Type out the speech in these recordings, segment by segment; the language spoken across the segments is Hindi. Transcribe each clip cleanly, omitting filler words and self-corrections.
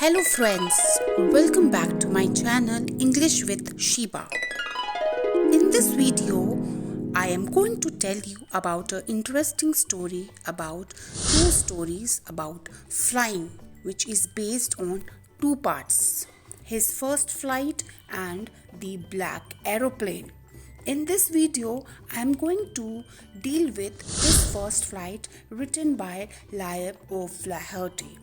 Hello friends, welcome back to my channel English with Shiba. In this video, I am going to tell you about an interesting story about two stories about flying, which is based on two parts, his first flight and the black aeroplane. In this video, I am going to deal with his first flight written by Liam O'Flaherty.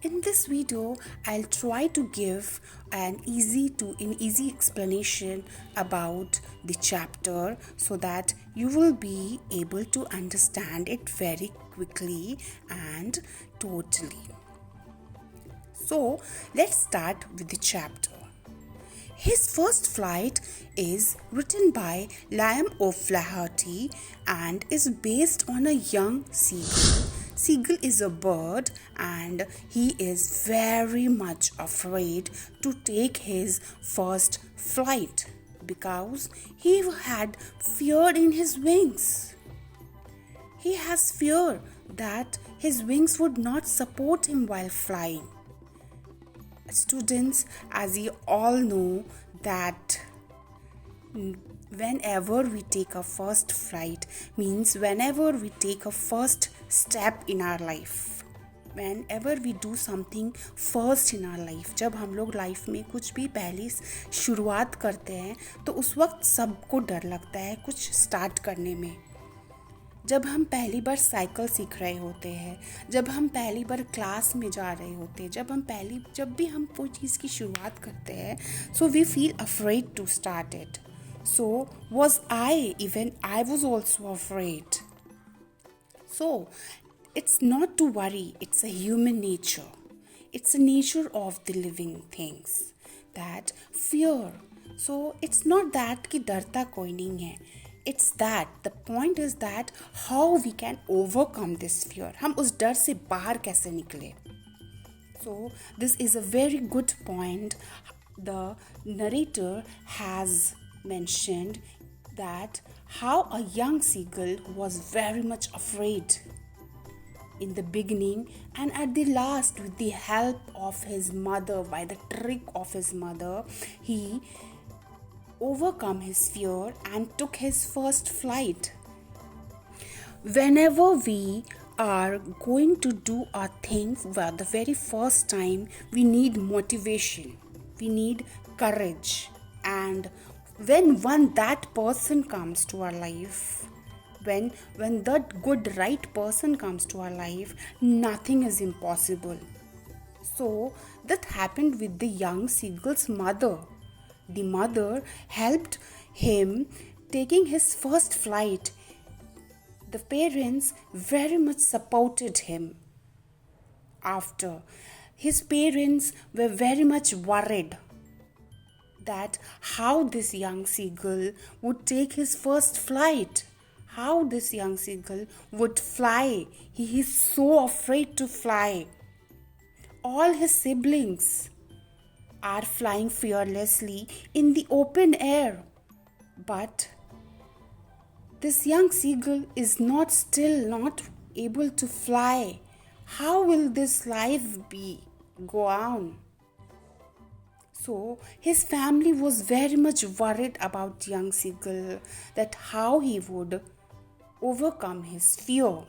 In this video, I'll try to give an easy explanation about the chapter so that you will be able to understand it very quickly and totally. So, let's start with the chapter. His first flight is written by Liam O'Flaherty and is based on a young seagull. Seagull is a bird and he is very much afraid to take his first flight because he had fear in his wings. He has fear that his wings would not support him while flying. Students, as you all know, that whenever we take a first flight means whenever we take a first step in our life, whenever we do something first in our life, जब हम लोग लाइफ में कुछ भी पहली शुरुआत करते हैं तो उस वक्त सबको डर लगता है कुछ स्टार्ट करने में. जब हम पहली बार साइकिल सीख रहे होते हैं, जब हम पहली बार क्लास में जा रहे होते हैं, जब भी हम कोई चीज़ की शुरुआत करते हैं, so we feel afraid to start it. So was I, even I was also afraid. So it's not to worry, it's a human nature. It's a nature of the living things, that fear. So it's not that कि डरता कोई नहीं है. It's that the point is that how we can overcome this fear. हम उस डर से बाहर कैसे निकले. So this is a very good point. The narrator has mentioned that how a young seagull was very much afraid in the beginning, and at the last, with the help of his mother, by the trick of his mother, he overcome his fear and took his first flight. Whenever we are going to do a thing for the very first time, we need motivation, we need courage, and when that person comes to our life, when that good right person comes to our life, nothing is impossible. So that happened with the young seagull's mother. The mother helped him taking his first flight. The parents very much supported him. After, his parents were very much worried that how this young seagull would take his first flight, how this young seagull would fly. He is so afraid to fly. All his siblings are flying fearlessly in the open air, but this young seagull is not able to fly. How will this life go on? So his family was very much worried about young seagull, that how he would overcome his fear.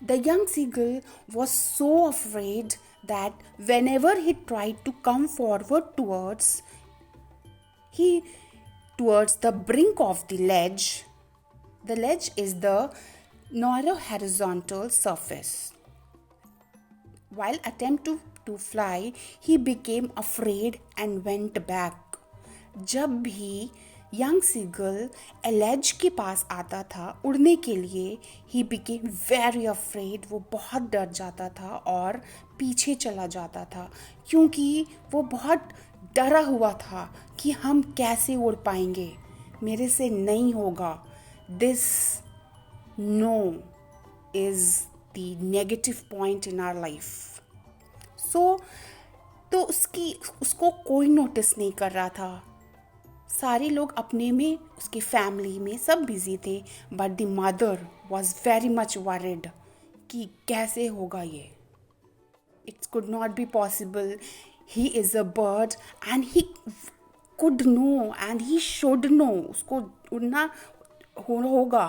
The young seagull was so afraid that whenever he tried to come forward towards the brink of the ledge is the narrow horizontal surface. While attempting to fly, he became afraid and went back. जब भी young seagull ledge के पास आता था उड़ने के लिए, he became very afraid. वो बहुत डर जाता था और पीछे चला जाता था क्योंकि वो बहुत डरा हुआ था कि हम कैसे उड़ पाएंगे, मेरे से नहीं होगा. This no is the negative point in our life. तो उसको कोई नोटिस नहीं कर रहा था. सारे लोग अपने में, उसकी फैमिली में सब बिजी थे, but the mother was very much worried कि कैसे होगा ये. It could not be possible. He is a bird and he could know and he should know. उसको उड़ना होगा,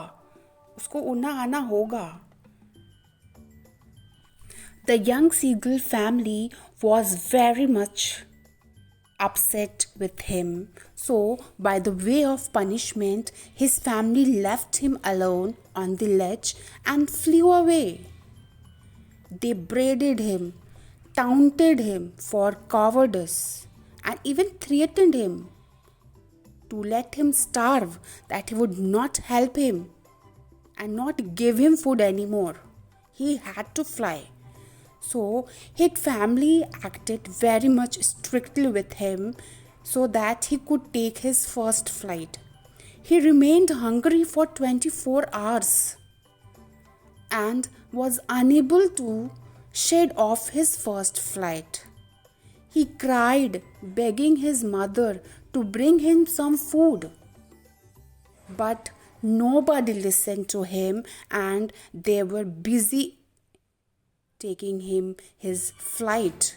उसको उड़ना आना होगा. The young seagull family was very much upset with him. So, by the way of punishment, his family left him alone on the ledge and flew away. They braided him, taunted him for cowardice, and even threatened him to let him starve, that he would not help him and not give him food anymore. He had to fly. So his family acted very much strictly with him so that he could take his first flight. He remained hungry for 24 hours and was unable to shed off his first flight. He cried, begging his mother to bring him some food. But nobody listened to him and they were busy taking him his flight.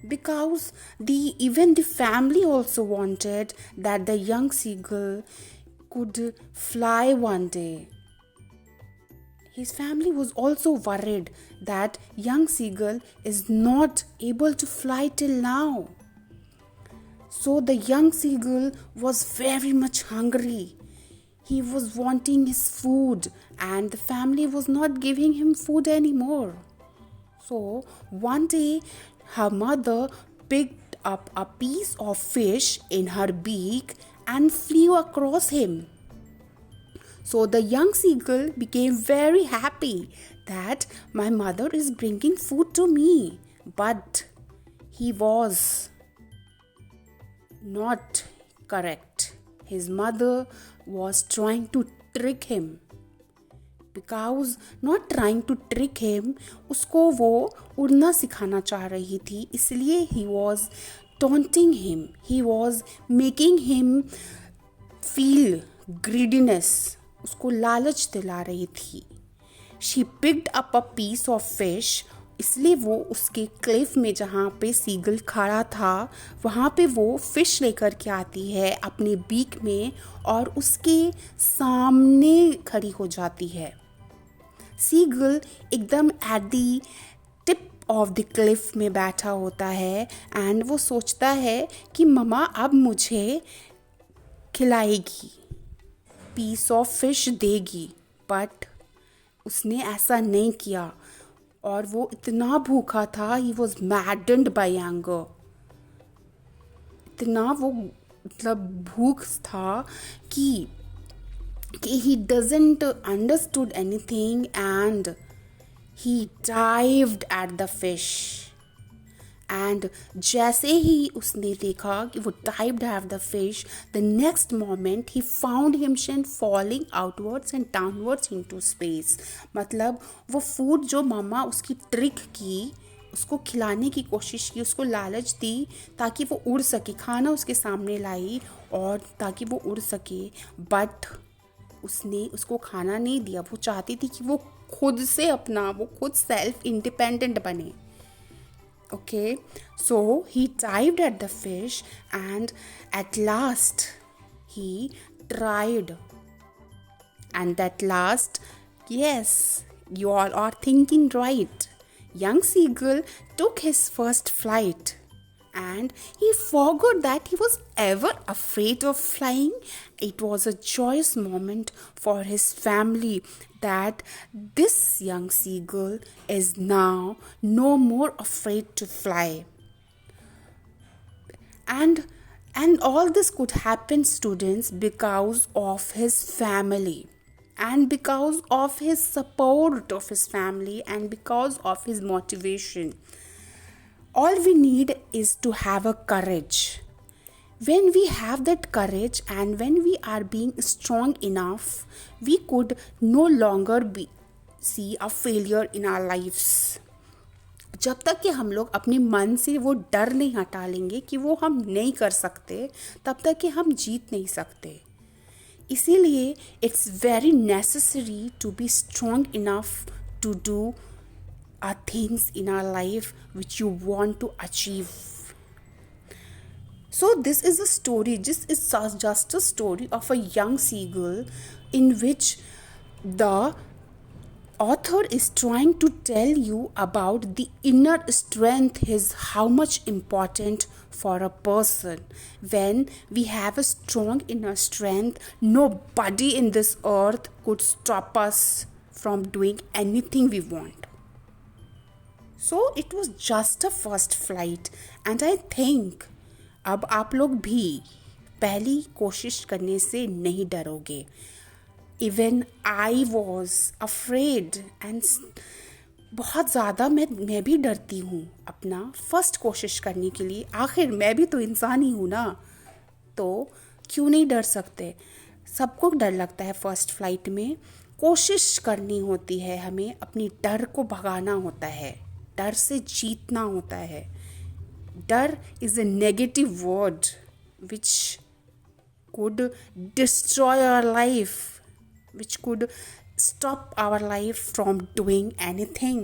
Because even the family also wanted that the young seagull could fly one day. His family was also worried that young seagull is not able to fly till now. So the young seagull was very much hungry. He was wanting his food and the family was not giving him food anymore. So one day her mother picked up a piece of fish in her beak and flew across him. So the young seagull became very happy that my mother is bringing food to me. But he was not correct. His mother was trying to trick him. Because not trying to trick him, उसको वो उड़ना सिखाना चाह रही थी. इसलिए he was taunting him. He was making him feel greediness. उसको लालच दिला रही थी. She picked up a piece of fish. इसलिए वो उसके क्लिफ में जहाँ पे सीगल खड़ा था वहाँ पे वो फिश लेकर के आती है अपने बीक में और उसके सामने खड़ी हो जाती है. सीगल एकदम at the tip of the Cliff में बैठा होता है एंड वो सोचता है कि मम्मा अब मुझे खिलाएगी, पीस ऑफ फिश देगी. बट उसने ऐसा नहीं किया और वो इतना भूखा था. He was maddened by anger. इतना वो मतलब भूख था कि he doesn't understood anything and he dived at the fish. And जैसे ही उसने देखा कि वो dived at the fish, the next moment he found himself falling outwards and downwards into space. मतलब वो फूड जो मामा उसकी ट्रिक की, उसको खिलाने की कोशिश की, उसको लालच दी ताकि वो उड़ सके, खाना उसके सामने लाई और ताकि वो उड़ सके. बट उसने उसको खाना नहीं दिया. वो चाहती थी कि वो खुद से अपना वो खुद सेल्फ इंडिपेंडेंट बने. Okay, so he dived at the fish and at last he tried. And at last, yes, you all are thinking right. Young seagull took his first flight and he forgot that he was ever afraid of flying. It was a joyous moment for his family that this young seagull is now no more afraid to fly. And all this could happen, students, because of his family and because of his support of his family and because of his motivation. All we need is to have a courage. When we have that courage and when we are being strong enough, we could no longer see a failure in our lives. जब तक कि हम लोग अपने मन से वो डर नहीं हटा लेंगे कि वो हम नहीं कर सकते, तब तक कि हम जीत नहीं सकते. इसीलिए it's very necessary to be strong enough to do are things in our life which you want to achieve. So this is a story, just a story of a young seagull in which the author is trying to tell you about the inner strength is how much important for a person. When we have a strong inner strength, nobody in this earth could stop us from doing anything we want. So it was just a first flight, and I think अब आप लोग भी पहली कोशिश करने से नहीं डरोगे. Even I was afraid and बहुत ज़्यादा मैं भी डरती हूँ अपना फर्स्ट कोशिश करने के लिए. आखिर मैं भी तो इंसान ही हूँ ना, तो क्यों नहीं डर सकते. सबको डर लगता है फर्स्ट फ्लाइट में. कोशिश करनी होती है, हमें अपनी डर को भगाना होता है, डर से जीतना होता है. डर is a negative word which could destroy our life, which could stop our life from doing anything.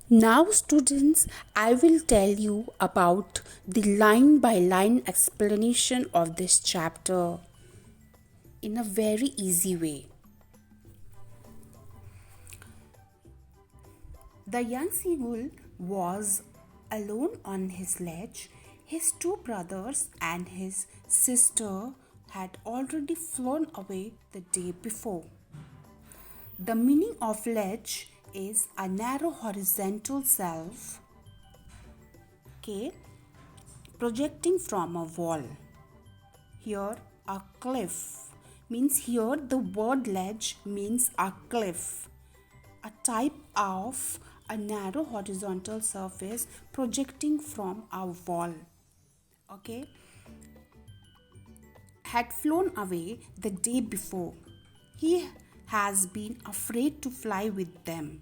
Now students, I will tell you about the line by line explanation of this chapter in a very easy way. The young seagull was alone on his ledge. His two brothers and his sister had already flown away the day before. The meaning of ledge is a narrow horizontal shelf, projecting from a wall. Here, a cliff means here the word ledge means a cliff, a type of a narrow horizontal surface projecting from a wall. Had flown away the day before. He has been afraid to fly with them.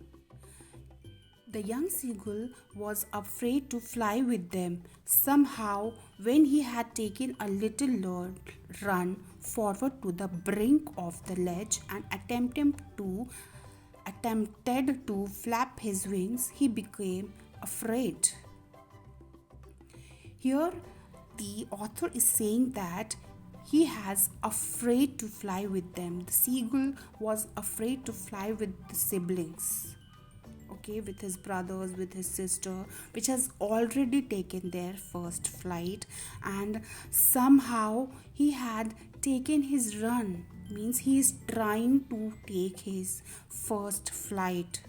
The young seagull was afraid to fly with them. Somehow, when he had taken a little run forward to the brink of the ledge and attempted to flap his wings, he became afraid. Here, the author is saying that he has afraid to fly with them. The seagull was afraid to fly with the siblings, with his brothers, with his sister, which has already taken their first flight, and somehow he had taken his run, means he is trying to take his first flight,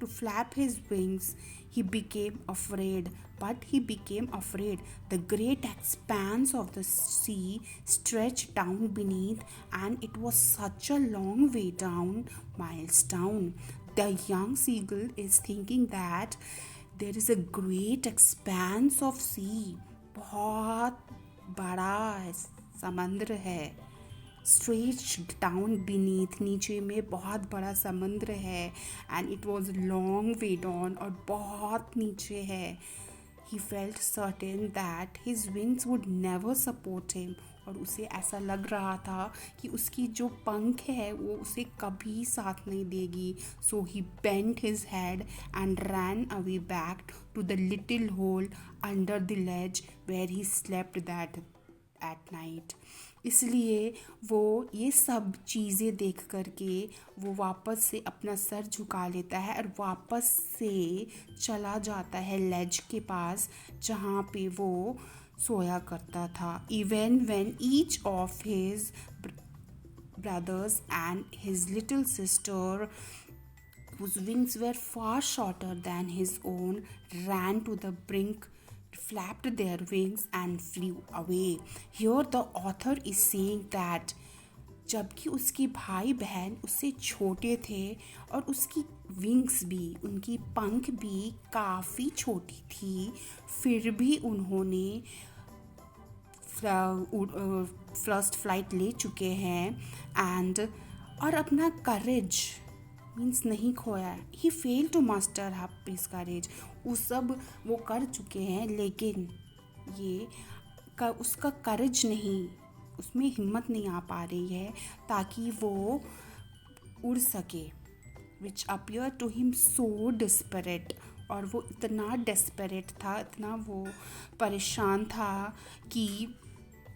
to flap his wings. He became afraid, but he became afraid. The great expanse of the sea stretched down beneath, and it was such a long way down, miles down. The young seagull is thinking that there is a great expanse of sea. बहुत बड़ा समंदर है. Stretched down beneath, नीचे में बहुत बड़ा समुद्र है. And it was long way down, और बहुत नीचे है. He felt certain that his wings would never support him. और उसे ऐसा लग रहा था कि उसकी जो पंख है वो उसे कभी साथ नहीं देगी. So he bent his head and ran away back to the little hole under the ledge where he slept that at night. इसलिए वो ये सब चीज़ें देख करके वो वापस से अपना सर झुका लेता है और वापस से चला जाता है लेज के पास जहाँ पे वो सोया करता था. Even when each of his brothers and his little sister, whose wings were far shorter than his own, ran to the brink, flapped their wings and flew away. Here the author is saying that जबकि उसके भाई बहन उससे छोटे थे और उसकी विंग्स भी, उनकी पंख भी काफ़ी छोटी थी, फिर भी उन्होंने फर्स्ट फ्लाइट ले चुके हैं और अपना करेज मीन्स नहीं खोया. ही फेल टू मास्टर हिज करेज. वो सब वो कर चुके हैं, लेकिन उसका करेज नहीं, उसमें हिम्मत नहीं आ पा रही है ताकि वो उड़ सके. which appeared to him so desperate. और वो इतना desperate था, इतना वो परेशान था कि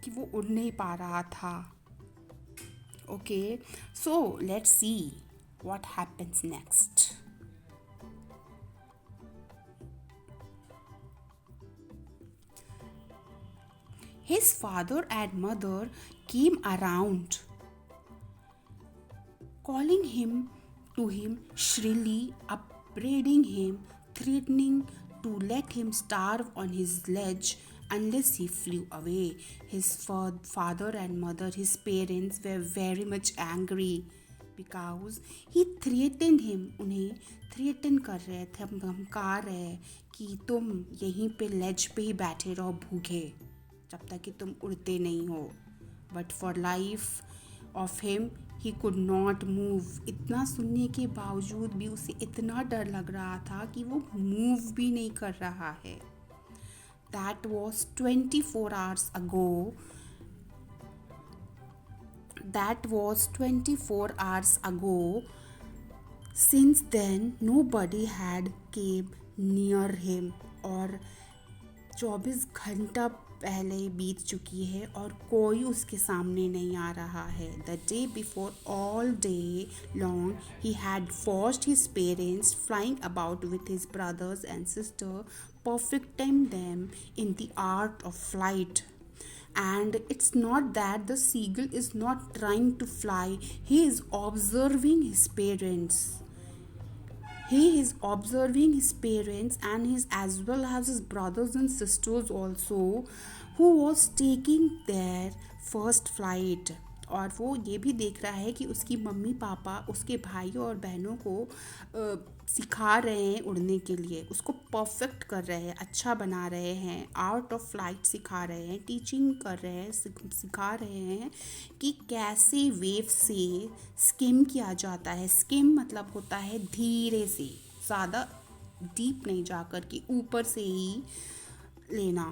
वो उड़ नहीं पा रहा था. Okay, so let's see what happens next. His father and mother came around, calling him to him shrilly, upbraiding him, threatening to let him starve on his ledge unless he flew away. His father and mother, his parents, were very much angry because he threatened him. उन्हें थ्रेटन कर रहे थे, धमका रहे कि तुम यहीं पे लेज पे ही बैठे रहो भूखे जब तक कि तुम उड़ते नहीं हो. But for life of him he could not move. इतना सुनने के बावजूद भी उसे इतना डर लग रहा था कि वो मूव भी नहीं कर रहा है. That was 24 hours ago. That was 24 hours ago. Since then, nobody had came near him. और 24 घंटा पहले बीत चुकी है और कोई उसके सामने नहीं आ रहा है. The day before, all day long, he had watched his parents flying about with his brothers and sister, perfecting them in the art of flight. And it's not that the seagull is not trying to fly, he is observing his parents. He is observing his parents and his as well as his brothers and sisters also, who was taking their first flight. और वो ये भी देख रहा है कि उसकी मम्मी पापा उसके भाई और बहनों को सिखा रहे हैं उड़ने के लिए, उसको परफेक्ट कर रहे हैं, अच्छा बना रहे हैं, आर्ट ऑफ फ्लाइट सिखा रहे हैं, टीचिंग कर रहे हैं, सिखा रहे हैं कि कैसे वेव से स्किम किया जाता है. स्किम मतलब होता है धीरे से, ज़्यादा डीप नहीं जाकर कि ऊपर से ही लेना.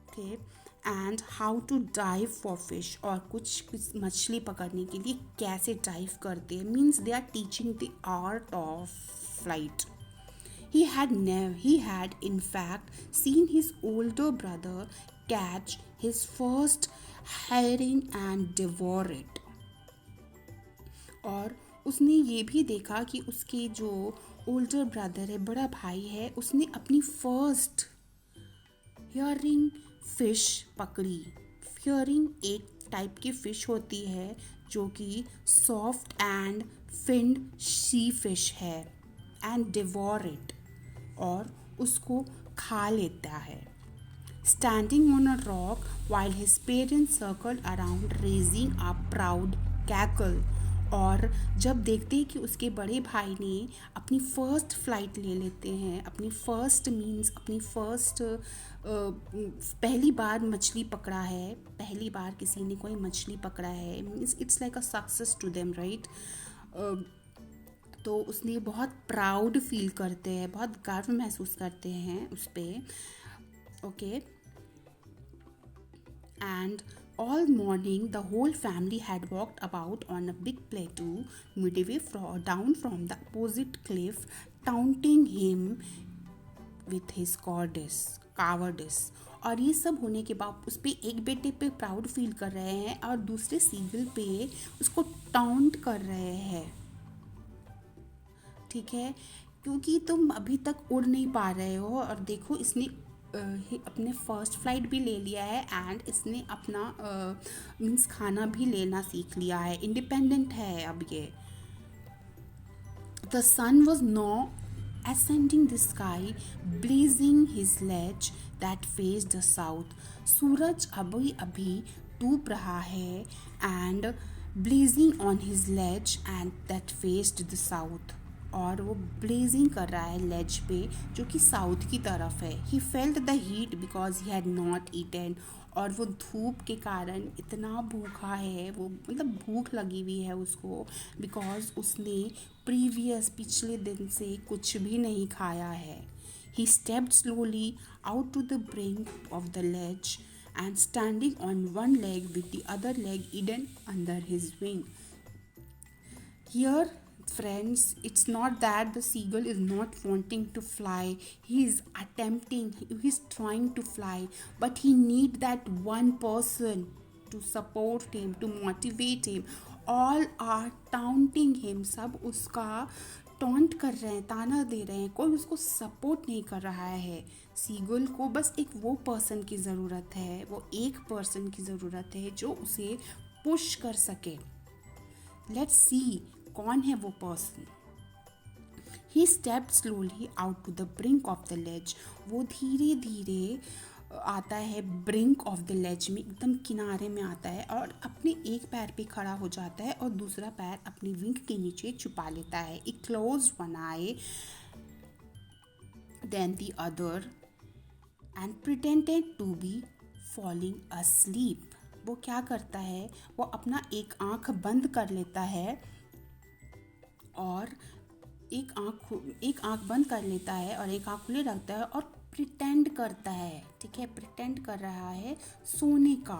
Okay. And how to dive for fish, और कुछ मछली पकड़ने के लिए कैसे डाइव करते हैं. Means they are teaching the art of flight. He had in fact seen his older brother catch his first herring and devour it. और उसने ये भी देखा कि उसके जो ओल्डर ब्रदर है, बड़ा भाई है, उसने अपनी फर्स्ट हियरिंग फिश पकड़ी. हियरिंग एक टाइप की फ़िश होती है जो कि soft and finned sea fish है. एंड डिवोर इट, और उसको खा लेता है. Standing on a rock while his parents circled around raising a proud cackle. और जब देखते हैं कि उसके बड़े भाई ने अपनी फ़र्स्ट फ्लाइट ले लेते हैं, अपनी फ़र्स्ट मीन्स अपनी फ़र्स्ट पहली बार मछली पकड़ा है, पहली बार किसी ने कोई मछली पकड़ा है, means it's like a success to them, right. तो उसने बहुत प्राउड फील करते हैं, बहुत गर्व महसूस करते हैं उस पर. Okay. And all morning the whole family had walked about on a big plateau midway down from the opposite cliff, taunting him with his cowardice. और ये सब होने के बाद उस पर एक बेटे पे प्राउड फील कर रहे हैं और दूसरे सीगल पे उसको टाउंट कर रहे हैं. ठीक है, क्योंकि तुम अभी तक उड़ नहीं पा रहे हो, और देखो इसने अपने फर्स्ट फ्लाइट भी ले लिया है एंड इसने अपना मीन्स खाना भी लेना सीख लिया है, इंडिपेंडेंट है अब ये. The sun was no ascending the sky, blazing his ledge that faced the south. सूरज अभी अभी डूब रहा है and blazing on his ledge and that faced the south. और वो ब्लेजिंग कर रहा है लेज पे जो कि साउथ की तरफ है. He felt the heat because he had not eaten. और वो धूप के कारण इतना भूखा है, वो मतलब भूख लगी हुई है उसको, बिकॉज उसने पिछले दिन से कुछ भी नहीं खाया है. He stepped slowly out to the brink of the ledge and standing on one leg with the other leg hidden under his wing. Here Friends, it's not that the seagull is not wanting to fly. He is attempting, he's trying to fly, but he need that one person to support him, to motivate him. All are taunting him. सब उसका टॉन्ट कर रहे हैं, ताना दे रहे हैं, कोई उसको सपोर्ट नहीं कर रहा है. सीगल को बस एक वो पर्सन की ज़रूरत है, वो एक पर्सन की ज़रूरत है जो उसे पुश कर सके. लेट्स सी कौन है वो person. He stepped slowly out to the brink of the ledge. वो धीरे धीरे आता है ब्रिंक ऑफ द लेज में, एकदम किनारे में आता है और अपने एक पैर पे खड़ा हो जाता है और दूसरा पैर अपनी विंग के नीचे छुपा लेता है. He closed one eye then the other and pretended to be falling asleep. वो क्या करता है, वो अपना एक आँख बंद कर लेता है और एक आँख बंद कर लेता है और एक आँख खुले रखता है और प्रिटेंड करता है. ठीक है, प्रिटेंड कर रहा है सोने का.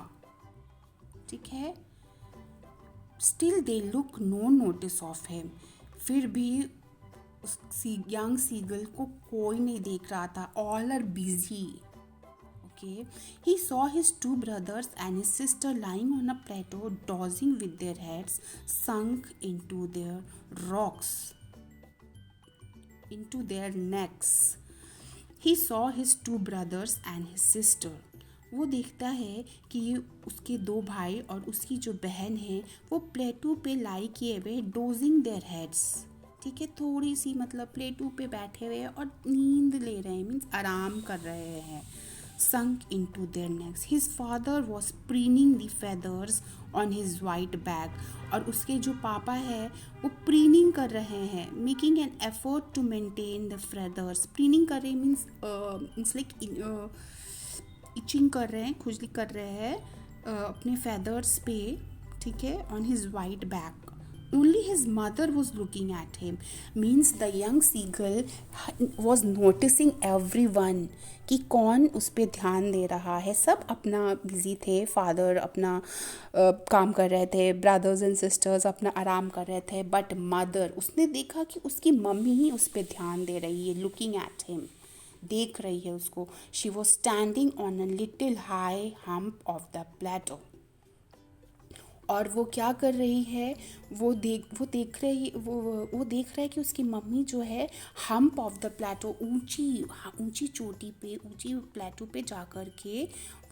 ठीक है. Still they look no notice of him. फिर भी उस यंग सीगल को कोई नहीं देख रहा था. All are busy. Okay. He saw his two brothers and his sister lying on a plateau, dozing with their heads sunk into their rocks, into their necks. He saw his two brothers and his sister. वो देखता है कि उसके दो भाई और उसकी जो बहन है वो प्लेटू पे लाई किए हुए, डोजिंग देयर हेड्स. ठीक है, थोड़ी सी मतलब प्लेटू पे बैठे हुए और नींद ले रहे हैं, मीन्स आराम कर रहे हैं. Sunk into their necks. His father was preening the feathers on his white back. और उसके जो पापा है वो preening कर रहे हैं, making an effort to maintain the feathers. Preening कर रहे means like itching कर रहे हैं, खुजली कर रहे हैं अपने feathers पे. ठीक है, on his white back. Only his mother was looking at him. Means the young seagull was noticing everyone कि कौन उस पर ध्यान दे रहा है. सब अपना बिजी थे. फादर अपना काम कर रहे थे, ब्रदर्स एंड सिस्टर्स अपना आराम कर रहे थे, बट मदर, उसने देखा कि उसकी मम्मी ही उस पर ध्यान दे रही है, लुकिंग एट हिम, देख रही है उसको. She was standing on a little high hump of the plateau. और वो क्या कर रही है, वो देख रहा है कि उसकी मम्मी जो है हम्प ऑफ द प्लेटो, ऊंची चोटी पे, ऊंची प्लेटो पे जा कर के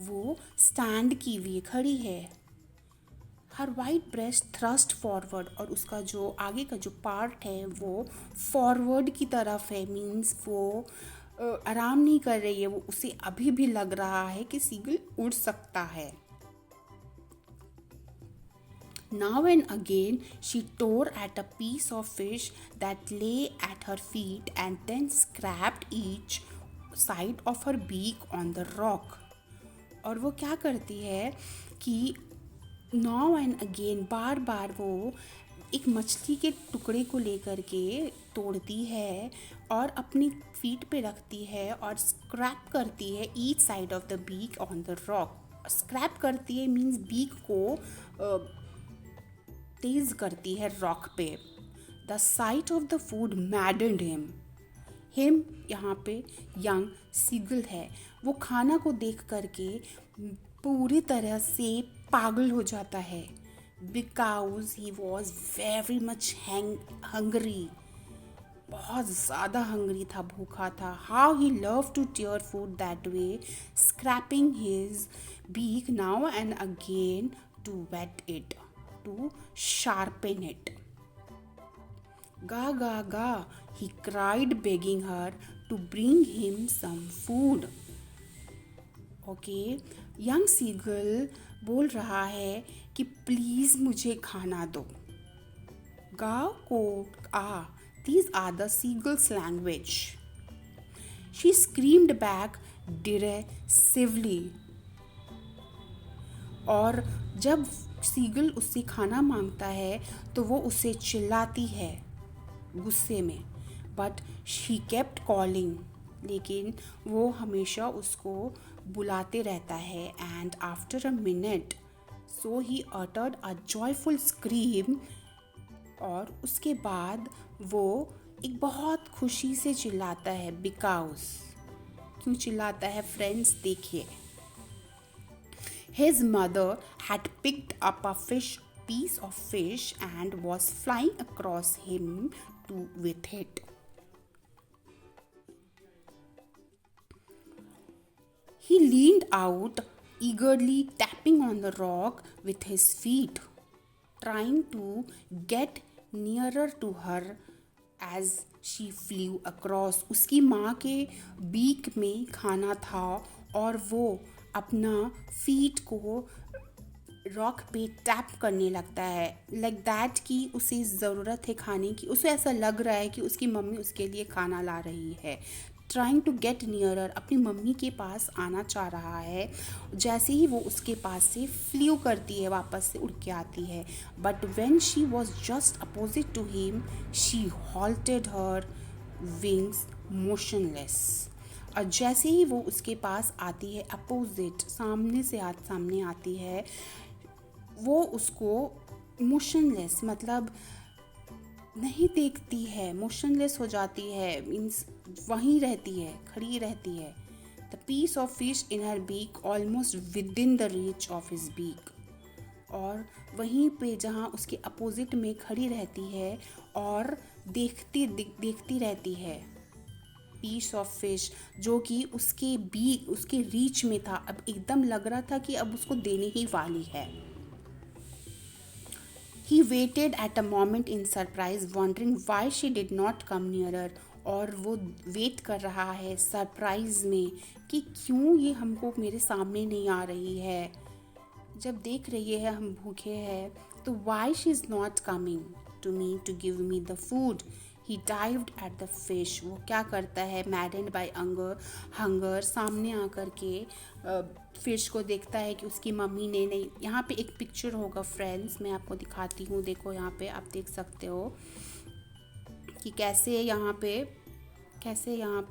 वो स्टैंड की हुई खड़ी है. हर वाइट ब्रेस्ट थ्रस्ट फॉरवर्ड. और उसका जो आगे का जो पार्ट है वो फॉरवर्ड की तरफ है. मीन्स वो आराम नहीं कर रही है, वो उसे अभी भी लग रहा है कि सीगल उड़ सकता है. Now and again she tore at a piece of fish that lay at her feet and then scraped each side of her beak on the rock. और वो क्या करती है कि now and again बार बार वो एक मछली के टुकड़े को लेकर के तोड़ती है और अपनी फीट पे रखती है और स्क्रैप करती है each side of the beak on the rock. Scrap करती है मीन्स बीक को तेज करती है रॉक पे. The site of the food मैडेंड him यहाँ पे यंग सीगल है. वो खाना को देख करके पूरी तरह से पागल हो जाता है. Because he was very much hungry. बहुत ज़्यादा हंग्री था, भूखा था. How he love to tear food that way, scraping his beak now and again to whet it, to sharpen it. Ga ga ga, he cried, begging her to bring him some food. Okay, young seagull बोल रहा है कि प्लीज मुझे खाना दो. Ga ko a, these are the seagull's language. She screamed back derisively. और जब सीगल उससे खाना मांगता है तो वो उसे चिल्लाती है गुस्से में. बट शी केप्ट कॉलिंग, लेकिन वो हमेशा उसको बुलाते रहता है. And after a minute so he uttered a joyful scream और उसके बाद वो एक बहुत खुशी से चिल्लाता है बिकॉज। क्यों चिल्लाता है फ्रेंड्स, देखिए। His mother had picked up a piece of fish and was flying across him with it. He leaned out, eagerly tapping on the rock with his feet, trying to get nearer to her as she flew across. उसकी माँ के बीक में खाना था और वो अपना फीट को रॉक पे टैप करने लगता है लाइक दैट कि उसे ज़रूरत है खाने की। उसे ऐसा लग रहा है कि उसकी मम्मी उसके लिए खाना ला रही है। ट्राइंग टू गेट नियरर, अपनी मम्मी के पास आना चाह रहा है। जैसे ही वो उसके पास से फ्लू करती है, वापस से उड़ के आती है, but when she was just opposite to him she halted her wings motionless. और जैसे ही वो उसके पास आती है, अपोजिट, सामने से सामने आती है, वो उसको मोशनलेस मतलब नहीं देखती है, मोशनलेस हो जाती है, मीन्स वहीं रहती है, खड़ी रहती है। The piece of fish in her beak almost within the reach of his beak. और वहीं पे जहाँ उसके अपोजिट में खड़ी रहती है और देखती रहती है पीस ऑफ फिश जो कि उसके रीच में था। अब एकदम लग रहा था कि अब उसको देने ही वाली है। He waited at a moment in surprise, wondering why she did not come nearer. और वो वेट कर रहा है सरप्राइज में कि क्यों ये हमको मेरे सामने नहीं आ रही है। जब देख रही है हम भूखे हैं तो why she is not coming to me to give me the food. He dived at the fish. वो क्या करता है, maddened by hunger सामने आकर के फिश को देखता है कि उसकी मम्मी ने नहीं। यहाँ पे एक पिक्चर होगा फ्रेंड्स, मैं आपको दिखाती हूँ। देखो यहाँ पे आप देख सकते हो कि कैसे यहाँ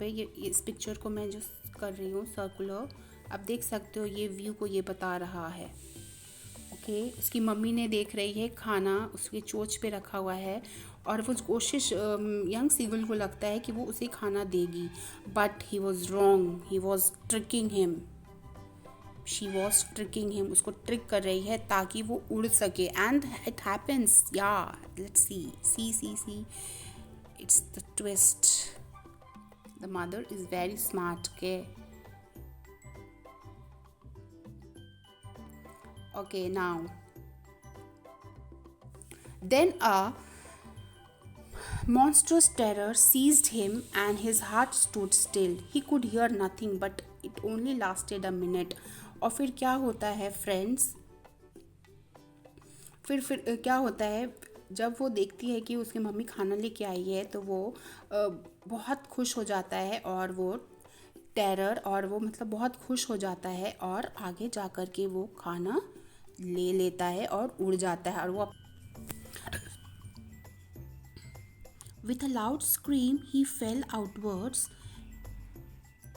पे ये इस पिक्चर को मैं जो कर रही हूँ सर्कुलर, आप देख सकते हो ये व्यू को ये बता रहा है। ओके, उसकी मम्मी ने देख रही है खाना उसके चोंच पे रखा हुआ है और वो कोशिश यंग सीगल को लगता है कि वो उसे खाना देगी, but he was wrong, he was tricking him, she was tricking him, उसको ट्रिक कर रही है ताकि वो उड़ सके। एंड इट हैपन्स, या let's see it's the twist. The mother is very smart. Okay, now then a monstrous terror seized him and his heart stood still. He could hear nothing, but it only lasted a minute. और फिर क्या होता है फ्रेंड्स, फिर क्या होता है, जब वो देखती है कि उसकी मम्मी खाना लेके आई है तो वो बहुत खुश हो जाता है और वो टेरर और वो मतलब बहुत खुश हो जाता है और आगे जा कर के वो खाना ले लेता है और उड़ जाता है। और वो with a loud scream he fell outwards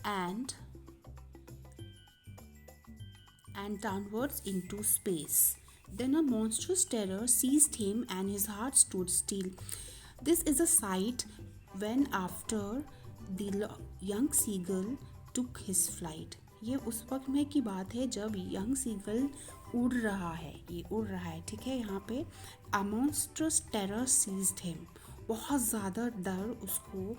and downwards into space. Then a monstrous terror seized him and his heart stood still. This is a sight when after the young seagull took his flight. ये उस वक्त में की बात है जब यंग सीगल उड़ रहा है, ये उड़ रहा है, ठीक है। यहाँ पे a monstrous terror seized him, बहुत ज़्यादा डर उसको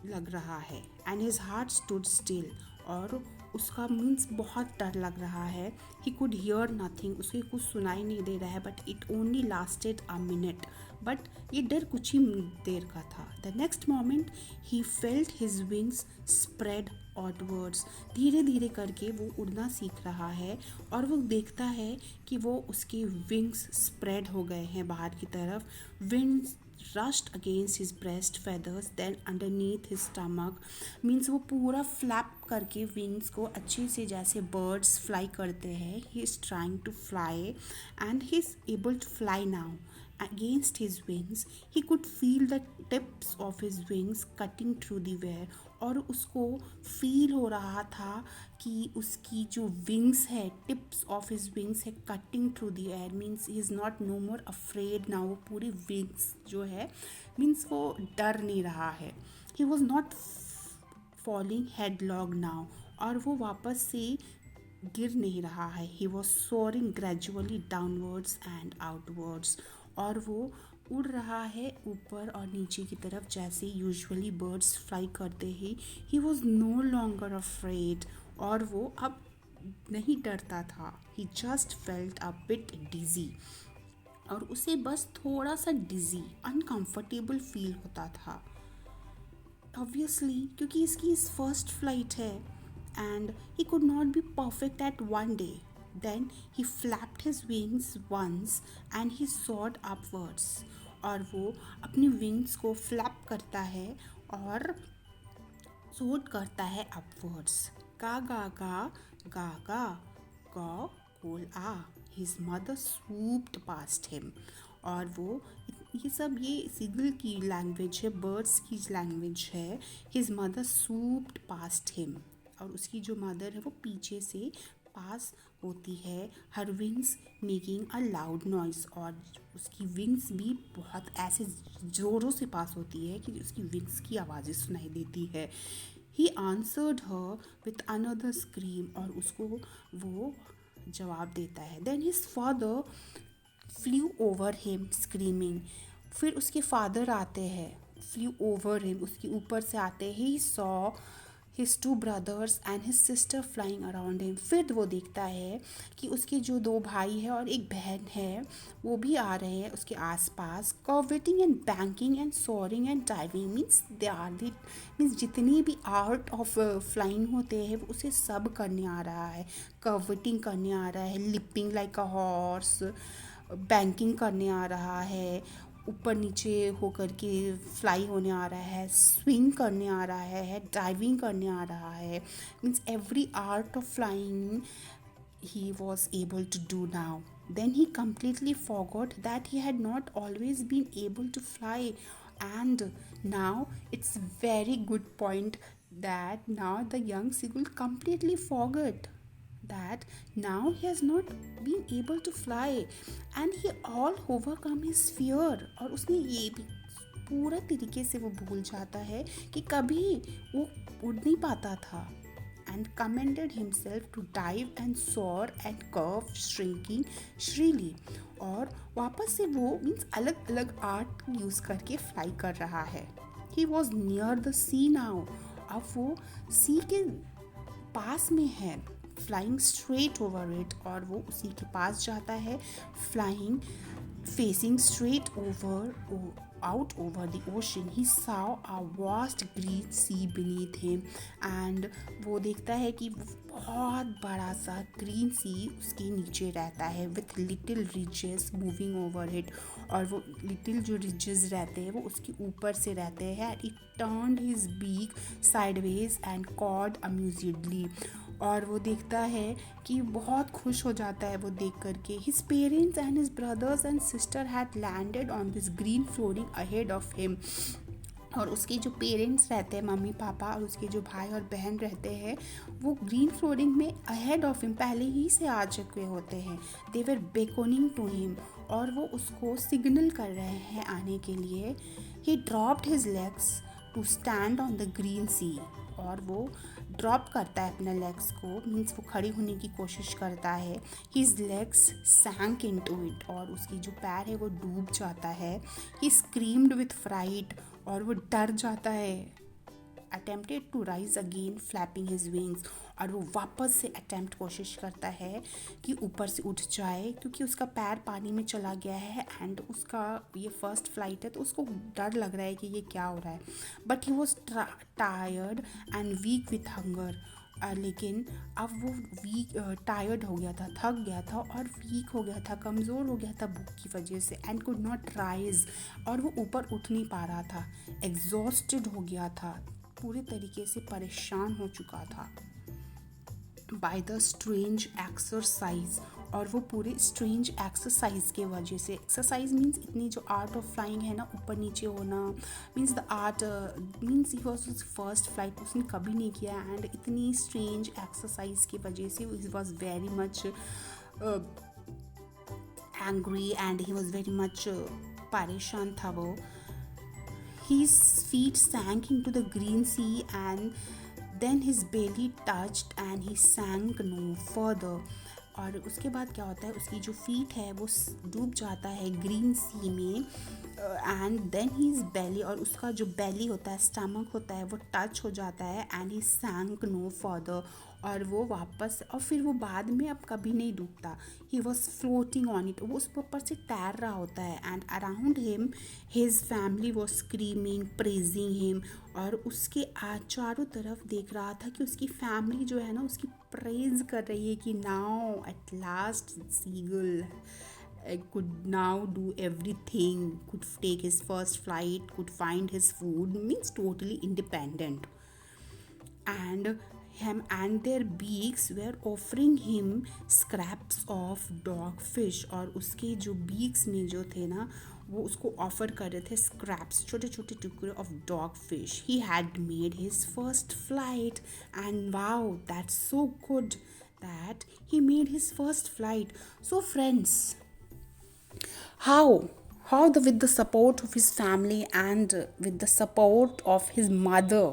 लग रहा है, and his heart stood still, और उसका मीन्स बहुत डर लग रहा है। he could hear nothing, उसे कुछ सुनाई नहीं दे रहा है, but it only lasted a minute, but ये डर कुछ ही देर का था। the next moment he felt his wings spread outwards, धीरे धीरे करके वो उड़ना सीख रहा है और वो देखता है कि वो उसके विंग्स स्प्रेड हो गए हैं बाहर की तरफ। Wings rushed against his breast feathers, then underneath his stomach, means वो पूरा फ्लैप करके विंग्स को अच्छे से जैसे बर्ड्स फ्लाई करते हैं। he is trying to fly and he is able to fly now against his wings. He could feel the tips of his wings cutting through the air. और उसको फील हो रहा था कि उसकी जो विंग्स है, टिप्स ऑफ हिज विंग्स है cutting through the air, means he is not know more afraid now. वो पूरी विंग्स जो है मीन्स वो डर नहीं रहा है. He was not falling headlong now. और वो वापस से गिर नहीं रहा है. He was soaring gradually downwards and outwards. और वो उड़ रहा है ऊपर और नीचे की तरफ जैसे यूजुअली बर्ड्स फ्लाई करते हैं. He was no longer afraid. और वो अब नहीं डरता था. He just felt a bit dizzy. और उसे बस थोड़ा सा डिजी अनकंफर्टेबल फील होता था. ऑब्वियसली क्योंकि इसकी इस फर्स्ट फ्लाइट है and he could not be perfect at one day. Then he flapped his wings once and he soared upwards. और वो अपनी विंग्स को फ्लैप करता है और सोट करता है upwards. गा गा गा गा गा गा कोल आ. His mother swooped past him. और वो ये सब ये सीगल की लैंग्वेज है, बर्ड्स की लैंग्वेज है. His mother swooped past him. और उसकी जो मदर है वो पीछे से पास होती है. हर wings making a loud noise. और उसकी विंग्स भी बहुत ऐसे ज़ोरों से पास होती है कि उसकी विंग्स की आवाज़ें सुनाई देती है. He answered her with another scream. और उसको वो जवाब देता है. Then his father flew over him screaming. फिर उसके फादर आते हैं. फ्लू ओवर हिम, उसके ऊपर से आते हैं. He saw his two brothers and his sister flying around him. फिर वो देखता है कि उसके जो 2 भाई हैं और एक बहन है वो भी आ रहे हैं उसके आसपास. curveting and banking and soaring and diving means they are the means जितनी भी आर्ट ऑफ फ्लाइंग होते हैं उसे सब करने आ रहा है. curveting करने आ रहा है, leaping like a horse, banking करने आ रहा है, ऊपर नीचे होकर के फ्लाई होने आ रहा है, स्विंग करने आ रहा है, डाइविंग करने आ रहा है. Means every art of flying he was able to do now. Then he completely forgot that he had not always been able to fly. And now it's very good point that now the young seagull completely forgot that now he has not been able to fly and he all overcome his fear. और उसने ये भी पूरा तरीके से वो भूल जाता है कि कभी वो उड़ नहीं पाता था. and commended himself to dive and soar and curve shrinking shrilly. और वापस से वो मीन्स अलग अलग आर्ट यूज़ करके फ्लाई कर रहा है. He was near the sea now. अब वो सी के पास में है. Flying straight over it. और वो उसी के पास जाता है. Flying facing straight out over the ocean. He saw a vast green sea beneath him. and वो देखता है कि बहुत बड़ा सा ग्रीन सी उसके नीचे रहता है with little ridges moving over it. और वो लिटिल जो रिजेस रहते हैं वो उसके ऊपर से रहते हैं. and he turned his beak sideways and cawed amusedly. और वो देखता है कि बहुत खुश हो जाता है वो देख करके. His parents and his brothers and sister had landed on this green flooring ahead of him. और उसके जो पेरेंट्स रहते हैं, मम्मी पापा, और उसके जो भाई और बहन रहते हैं वो ग्रीन फ्लोरिंग में अहेड ऑफ हिम पहले ही से आ चुके होते हैं. दे वर बेकोनिंग टू हिम. और वो उसको सिग्नल कर रहे हैं आने के लिए. He dropped his legs to stand on the green sea. और वो ड्रॉप करता है अपने लेग्स को, मीन्स वो खड़ी होने की कोशिश करता है. His legs sank into it. और उसकी जो पैर है वो डूब जाता है. He screamed with fright. और वो डर जाता है. Attempted to rise again flapping his wings. और वो वापस से अटेम्प्ट कोशिश करता है कि ऊपर से उठ जाए क्योंकि उसका पैर पानी में चला गया है. एंड उसका ये फर्स्ट फ्लाइट है तो उसको डर लग रहा है कि ये क्या हो रहा है. But he was tired and weak with hunger. लेकिन अब वो वीक टायर्ड हो गया था, थक गया था और वीक हो गया था, कमज़ोर हो गया था भूख की वजह से. And could not rise. और वो ऊपर उठ नहीं पा रहा था. एग्जॉस्टेड हो गया था, पूरे तरीके से परेशान हो चुका था by the strange exercise. और वो पूरे स्ट्रेंज एक्सरसाइज के वजह से, एक्सरसाइज मीन्स इतनी जो आर्ट ऑफ फ्लाइंग है ना, ऊपर नीचे होना, means the art means he was first flight उसने कभी नहीं किया, एंड इतनी स्ट्रेंज एक्सरसाइज की वजह से ही was very much angry and he was very much परेशान था वो. His feet sank into the green sea and then his belly touched and he sank no further. और उसके बाद क्या होता है, उसकी जो फीट है वो डूब जाता है ग्रीन सी में, एंड देन हीज बेली, और उसका जो बेली होता है, स्टमक होता है, वो टच हो जाता है, एंड ही सैंक नो फर्दर, और वो वापस, और फिर वो बाद में अब कभी नहीं डूबता. He was floating on it, वो उस ऊपर से तैर रहा होता है. And around him his family was screaming praising him, और उसके चारों तरफ देख रहा था कि उसकी फैमिली जो है ना उसकी प्रेज कर रही है कि now at last seagull could now do everything, could take his first flight, could find his food, means totally independent. And him and their beaks were offering him scraps of dog fish, और उसके जो beaks में जो थे ना वो उसको ऑफर कर रहे थे स्क्रैप्स, छोटे छोटे टुकड़े of dog fish. He had made his first flight, and wow that's so good that he made his first flight. So friends, how with the support of his family and with the support of his mother,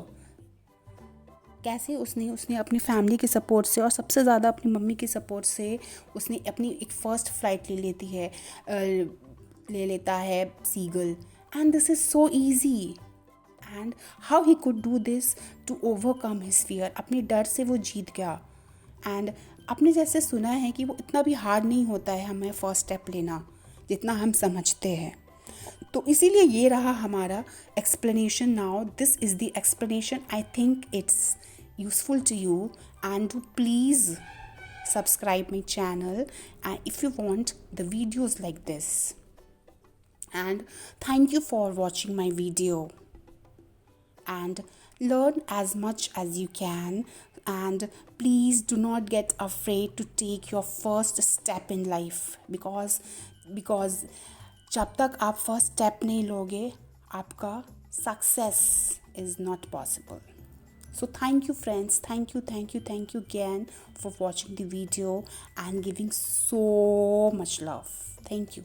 कैसे उसने अपनी फैमिली के सपोर्ट से और सबसे ज़्यादा अपनी मम्मी के सपोर्ट से उसने अपनी एक फ़र्स्ट फ्लाइट ले लेता है seagull. And this is so easy. And how he could do this to overcome his fear, अपने डर से वो जीत गया. एंड आपने जैसे सुना है कि वो इतना भी हार्ड नहीं होता है हमें फर्स्ट स्टेप लेना जितना हम समझते हैं. तो इसीलिए ये रहा हमारा explanation. Now this is the explanation. I think it's useful to you, and to please subscribe my channel and if you want the videos like this. And thank you for watching my video, and learn as much as you can, and please do not get afraid to take your first step in life, because जब तक आप फर्स्ट स्टेप नहीं लोगे आपका success is not possible. So thank you friends, thank you again for watching the video and giving so much love. Thank you.